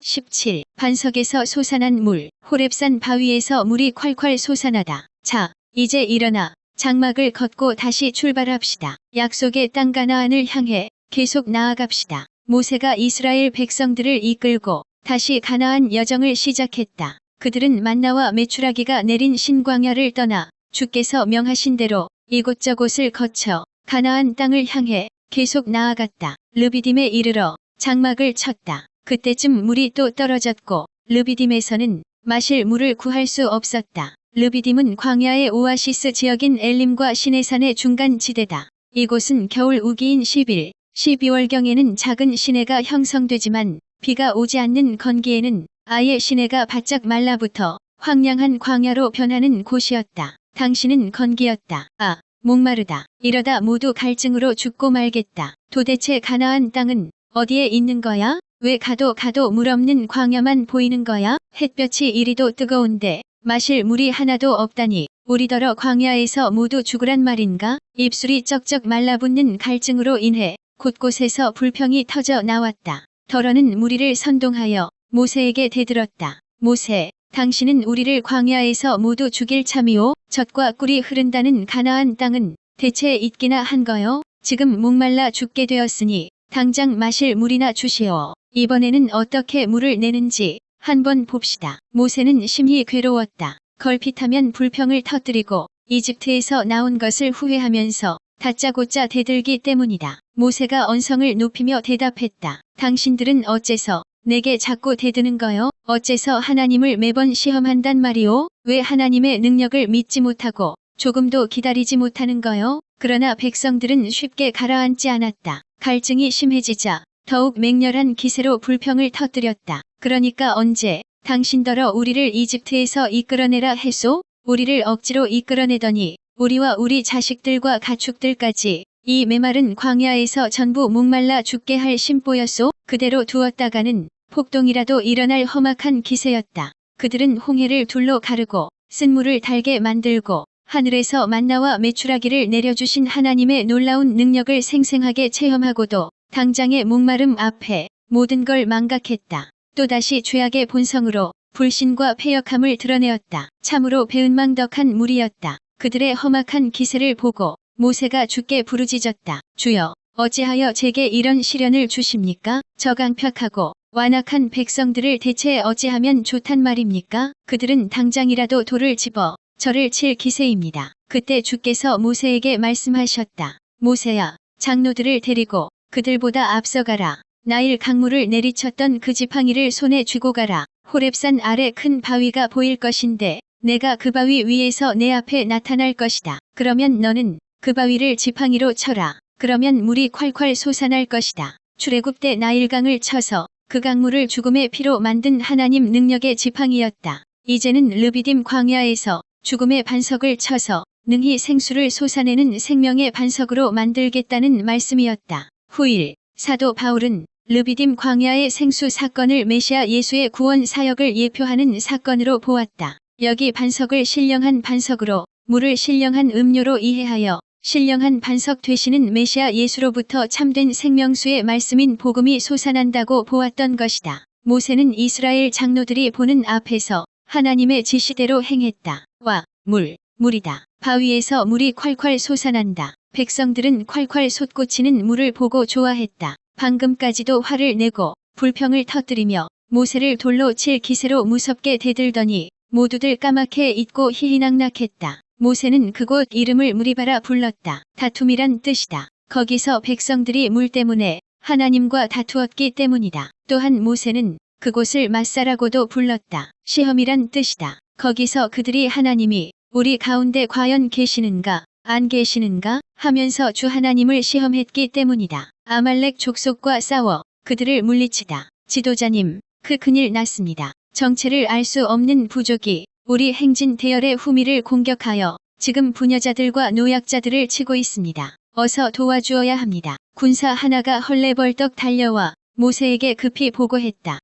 17. 반석에서 솟아난 물. 호렙산 바위에서 물이 콸콸 솟아나다. 자, 이제 일어나. 장막을 걷고 다시 출발합시다. 약속의 땅 가나안을 향해 계속 나아갑시다. 모세가 이스라엘 백성들을 이끌고 다시 가나안 여정을 시작했다. 그들은 만나와 메추라기가 내린 신광야를 떠나 주께서 명하신 대로 이곳저곳을 거쳐 가나안 땅을 향해 계속 나아갔다. 르비딤에 이르러 장막을 쳤다. 그때쯤 물이 또 떨어졌고 르비딤에서는 마실 물을 구할 수 없었다. 르비딤은 광야의 오아시스 지역인 엘림과 시내산의 중간 지대다. 이곳은 겨울 우기인 11, 12월경에는 작은 시내가 형성되지만 비가 오지 않는 건기에는 아예 시내가 바짝 말라붙어 황량한 광야로 변하는 곳이었다. 당신은 건기였다. 아, 목마르다. 이러다 모두 갈증으로 죽고 말겠다. 도대체 가나안 땅은 어디에 있는 거야? 왜 가도 물 없는 광야만 보이는 거야? 햇볕이 이리도 뜨거운데 마실 물이 하나도 없다니 우리더러 광야에서 모두 죽으란 말인가? 입술이 쩍쩍 말라붙는 갈증으로 인해 곳곳에서 불평이 터져 나왔다. 더러는 무리를 선동하여 모세에게 대들었다. 모세, 당신은 우리를 광야에서 모두 죽일 참이오? 젖과 꿀이 흐른다는 가나안 땅은 대체 있기나 한 거요? 지금 목말라 죽게 되었으니 당장 마실 물이나 주시오. 이번에는 어떻게 물을 내는지 한번 봅시다. 모세는 심히 괴로웠다. 걸핏하면 불평을 터뜨리고 이집트에서 나온 것을 후회하면서 다짜고짜 대들기 때문이다. 모세가 언성을 높이며 대답했다. 당신들은 어째서 내게 자꾸 대드는 거요? 어째서 하나님을 매번 시험한단 말이오? 왜 하나님의 능력을 믿지 못하고 조금도 기다리지 못하는 거요? 그러나 백성들은 쉽게 가라앉지 않았다. 갈증이 심해지자 더욱 맹렬한 기세로 불평을 터뜨렸다. 그러니까 언제 당신더러 우리를 이집트에서 이끌어내라 했소? 우리를 억지로 이끌어내더니 우리와 우리 자식들과 가축들까지 이 메마른 광야에서 전부 목말라 죽게 할 심보였소? 그대로 두었다가는 폭동이라도 일어날 험악한 기세였다. 그들은 홍해를 둘로 가르고 쓴물을 달게 만들고 하늘에서 만나와 메추라기를 내려주신 하나님의 놀라운 능력을 생생하게 체험하고도 당장의 목마름 앞에 모든 걸 망각했다. 또다시 죄악의 본성으로 불신과 패역함을 드러내었다. 참으로 배은망덕한 무리였다. 그들의 험악한 기세를 보고 모세가 주께 부르짖었다. 주여, 어찌하여 제게 이런 시련을 주십니까? 저강팍하고 완악한 백성들을 대체 어찌하면 좋단 말입니까? 그들은 당장이라도 돌을 집어 저를 칠 기세입니다. 그때 주께서 모세에게 말씀하셨다. 모세야, 장로들을 데리고 그들보다 앞서가라. 나일 강물을 내리쳤던 그 지팡이를 손에 쥐고 가라. 호렙산 아래 큰 바위가 보일 것인데 내가 그 바위 위에서 내 앞에 나타날 것이다. 그러면 너는 그 바위를 지팡이로 쳐라. 그러면 물이 콸콸 솟아날 것이다. 출애굽 때 나일강을 쳐서 그 강물을 죽음의 피로 만든 하나님 능력의 지팡이였다. 이제는 르비딤 광야에서 죽음의 반석을 쳐서 능히 생수를 솟아내는 생명의 반석으로 만들겠다는 말씀이었다. 후일 사도 바울은 르비딤 광야의 생수 사건을 메시아 예수의 구원 사역을 예표하는 사건으로 보았다. 여기 반석을 신령한 반석으로 물을 신령한 음료로 이해하여 신령한 반석 되시는 메시아 예수로부터 참된 생명수의 말씀인 복음이 솟아난다고 보았던 것이다. 모세는 이스라엘 장로들이 보는 앞에서 하나님의 지시대로 행했다. 와, 물이다. 바위에서 물이 콸콸 솟아난다. 백성들은 콸콸 솟구치는 물을 보고 좋아했다. 방금까지도 화를 내고 불평을 터뜨리며 모세를 돌로 칠 기세로 무섭게 대들더니 모두들 까맣게 잊고 희희낙낙했다. 모세는 그곳 이름을 무리바라 불렀다. 다툼이란 뜻이다. 거기서 백성들이 물 때문에 하나님과 다투었기 때문이다. 또한 모세는 그곳을 마사라고도 불렀다. 시험이란 뜻이다. 거기서 그들이 하나님이 우리 가운데 과연 계시는가 안 계시는가 하면서 주 하나님을 시험했기 때문이다. 아말렉 족속과 싸워 그들을 물리치다. 지도자님, 큰일 났습니다. 정체를 알 수 없는 부족이 우리 행진 대열의 후미를 공격하여 지금 부녀자들과 노약자들을 치고 있습니다. 어서 도와주어야 합니다. 군사 하나가 헐레벌떡 달려와 모세에게 급히 보고했다.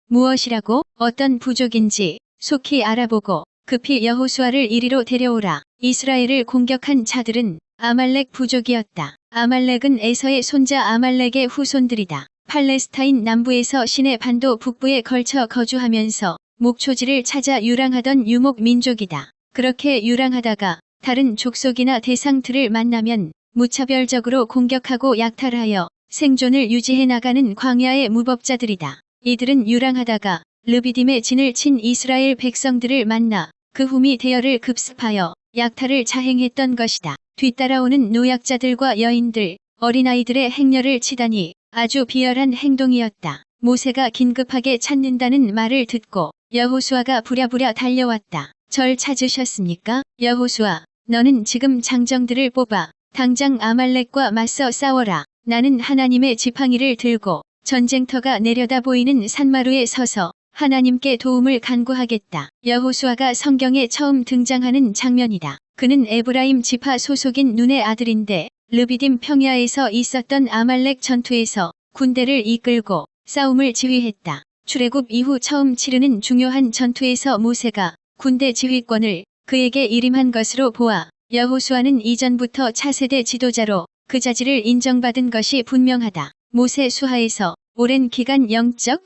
무엇이라고? 어떤 부족인지 속히 알아보고 급히 여호수아를 이리로 데려오라. 이스라엘을 공격한 자들은 아말렉 부족이었다. 아말렉은 에서의 손자 아말렉의 후손들이다. 팔레스타인 남부에서 시내 반도 북부에 걸쳐 거주하면서 목초지를 찾아 유랑하던 유목 민족이다. 그렇게 유랑하다가 다른 족속이나 대상들을 만나면 무차별적으로 공격하고 약탈하여 생존을 유지해 나가는 광야의 무법자들이다. 이들은 유랑하다가 르비딤의 진을 친 이스라엘 백성들을 만나 그 후미 대열을 급습하여 약탈을 자행했던 것이다. 뒤따라오는 노약자들과 여인들, 어린아이들의 행렬을 치다니 아주 비열한 행동이었다. 모세가 긴급하게 찾는다는 말을 듣고 여호수아가 부랴부랴 달려왔다. 절 찾으셨습니까? 여호수아, 너는 지금 장정들을 뽑아 당장 아말렉과 맞서 싸워라. 나는 하나님의 지팡이를 들고 전쟁터가 내려다 보이는 산마루에 서서 하나님께 도움을 간구하겠다. 여호수아가 성경에 처음 등장하는 장면이다. 그는 에브라임 지파 소속인 눈의 아들인데 르비딤 평야에서 있었던 아말렉 전투에서 군대를 이끌고 싸움을 지휘했다. 출애굽 이후 처음 치르는 중요한 전투에서 모세가 군대 지휘권을 그에게 일임한 것으로 보아 여호수아는 이전부터 차세대 지도자로 그 자질을 인정받은 것이 분명하다. 모세 수하에서 오랜 기간 영적,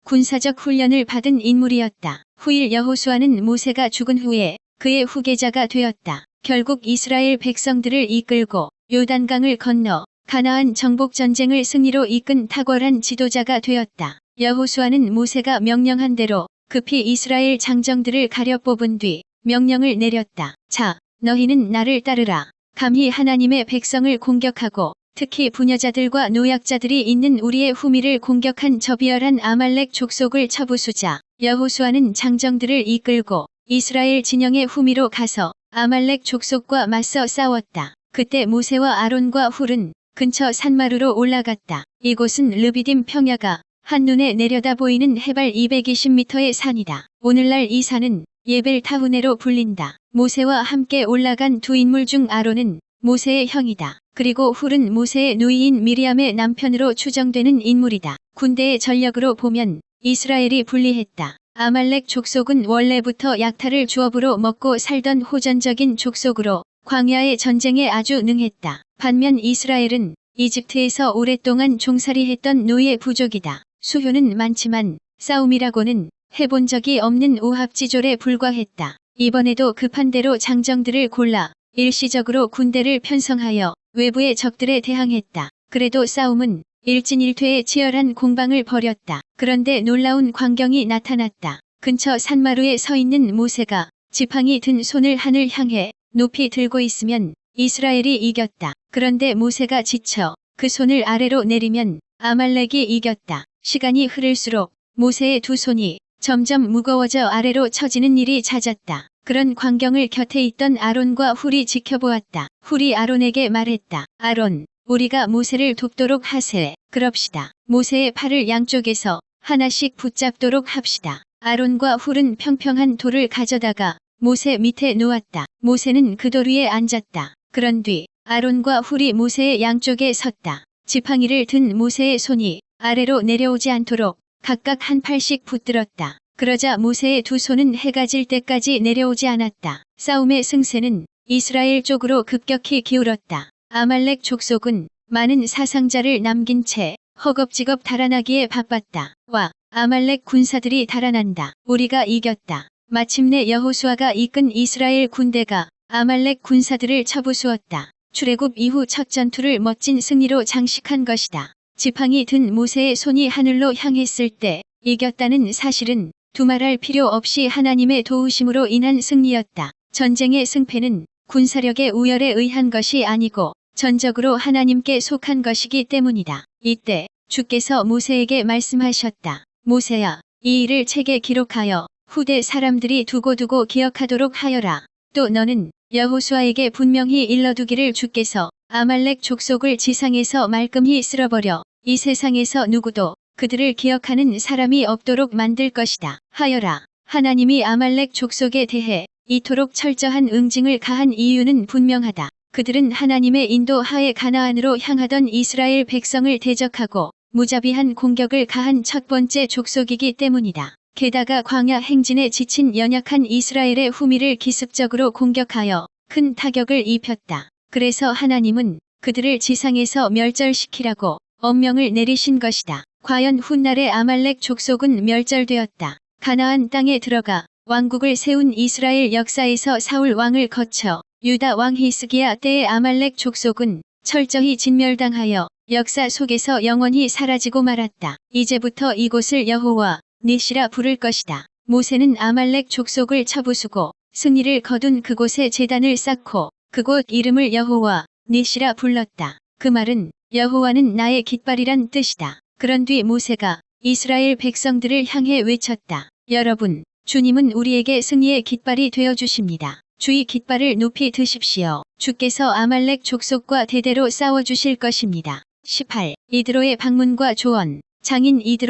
군사적 훈련을 받은 인물이었다. 후일 여호수아는 모세가 죽은 후에 그의 후계자가 되었다. 결국 이스라엘 백성들을 이끌고 요단강을 건너 가나안 정복 전쟁을 승리로 이끈 탁월한 지도자가 되었다. 여호수아는 모세가 명령한 대로 급히 이스라엘 장정들을 가려 뽑은 뒤 명령을 내렸다. 자, 너희는 나를 따르라. 감히 하나님의 백성을 공격하고 특히 부녀자들과 노약자들이 있는 우리의 후미를 공격한 저 비열한 아말렉 족속을 쳐부수자. 여호수아는 장정들을 이끌고 이스라엘 진영의 후미로 가서 아말렉 족속과 맞서 싸웠다. 그때 모세와 아론과 훌은 근처 산마루로 올라갔다. 이곳은 르비딤 평야가 한눈에 내려다 보이는 해발 220m의 산이다. 오늘날 이 산은 예벨 타후네로 불린다. 모세와 함께 올라간 두 인물 중 아론은 모세의 형이다. 그리고 훌은 모세의 누이인 미리암의 남편으로 추정되는 인물이다. 군대의 전력으로 보면 이스라엘이 불리했다. 아말렉 족속은 원래부터 약탈을 주업으로 먹고 살던 호전적인 족속으로 광야의 전쟁에 아주 능했다. 반면 이스라엘은 이집트에서 오랫동안 종살이했던 노예 부족이다. 수효는 많지만 싸움이라고는 해본 적이 없는 오합지졸에 불과했다. 이번에도 급한 대로 장정들을 골라 일시적으로 군대를 편성하여 외부의 적들에 대항했다. 그래도 싸움은 일진일퇴의 치열한 공방을 벌였다. 그런데 놀라운 광경이 나타났다. 근처 산마루에 서 있는 모세가 지팡이 든 손을 하늘 향해 높이 들고 있으면 이스라엘이 이겼다. 그런데 모세가 지쳐 그 손을 아래로 내리면 아말렉이 이겼다. 시간이 흐를수록 모세의 두 손이 점점 무거워져 아래로 처지는 일이 잦았다. 그런 광경을 곁에 있던 아론과 훌이 지켜보았다. 훌이 아론에게 말했다. 아론, 우리가 모세를 돕도록 하세. 그럽시다. 모세의 팔을 양쪽에서 하나씩 붙잡도록 합시다. 아론과 훌은 평평한 돌을 가져다가 모세 밑에 놓았다. 모세는 그 돌 위에 앉았다. 그런 뒤 아론과 훌이 모세의 양쪽에 섰다. 지팡이를 든 모세의 손이 아래로 내려오지 않도록 각각 한 팔씩 붙들었다. 그러자 모세의 두 손은 해가 질 때까지 내려오지 않았다. 싸움의 승세는 이스라엘 쪽으로 급격히 기울었다. 아말렉 족속은 많은 사상자를 남긴 채 허겁지겁 달아나기에 바빴다. 와, 아말렉 군사들이 달아난다. 우리가 이겼다. 마침내 여호수아가 이끈 이스라엘 군대가 아말렉 군사들을 쳐부수었다. 출애굽 이후 첫 전투를 멋진 승리로 장식한 것이다. 지팡이 든 모세의 손이 하늘로 향했을 때 이겼다는 사실은 두말할 필요 없이 하나님의 도우심으로 인한 승리였다. 전쟁의 승패는 군사력의 우열에 의한 것이 아니고 전적으로 하나님께 속한 것이기 때문이다. 이때 주께서 모세에게 말씀하셨다. 모세야, 이 일을 책에 기록하여 후대 사람들이 두고두고 기억하도록 하여라. 또 너는 여호수아에게 분명히 일러두기를 주께서 아말렉 족속을 지상에서 말끔히 쓸어버려 이 세상에서 누구도 그들을 기억하는 사람이 없도록 만들 것이다. 하여라. 하나님이 아말렉 족속에 대해 이토록 철저한 응징을 가한 이유는 분명하다. 그들은 하나님의 인도하에 가나안으로 향하던 이스라엘 백성을 대적하고 무자비한 공격을 가한 첫 번째 족속이기 때문이다. 게다가 광야 행진에 지친 연약한 이스라엘의 후미를 기습적으로 공격하여 큰 타격을 입혔다. 그래서 하나님은 그들을 지상에서 멸절시키라고 엄명을 내리신 것이다. 과연 훗날의 아말렉 족속은 멸절되었다. 가나안 땅에 들어가 왕국을 세운 이스라엘 역사에서 사울 왕을 거쳐 유다 왕 히스기야 때의 아말렉 족속은 철저히 진멸당하여 역사 속에서 영원히 사라지고 말았다. 이제부터 이곳을 여호와 니시라 부를 것이다. 모세는 아말렉 족속을 쳐부수고 승리를 거둔 그곳에 제단을 쌓고 그곳 이름을 여호와 니시라 불렀다. 그 말은 여호와는 나의 깃발이란 뜻이다. 그런 뒤 모세가 이스라엘 백성들을 향해 외쳤다. 여러분, 주님은 우리에게 승리의 깃발이 되어주십니다. 주의 깃발을 높이 드십시오. 주께서 아말렉 족속과 대대로 싸워주실 것입니다. 18. 이드로의 방문과 조언. 장인 이드로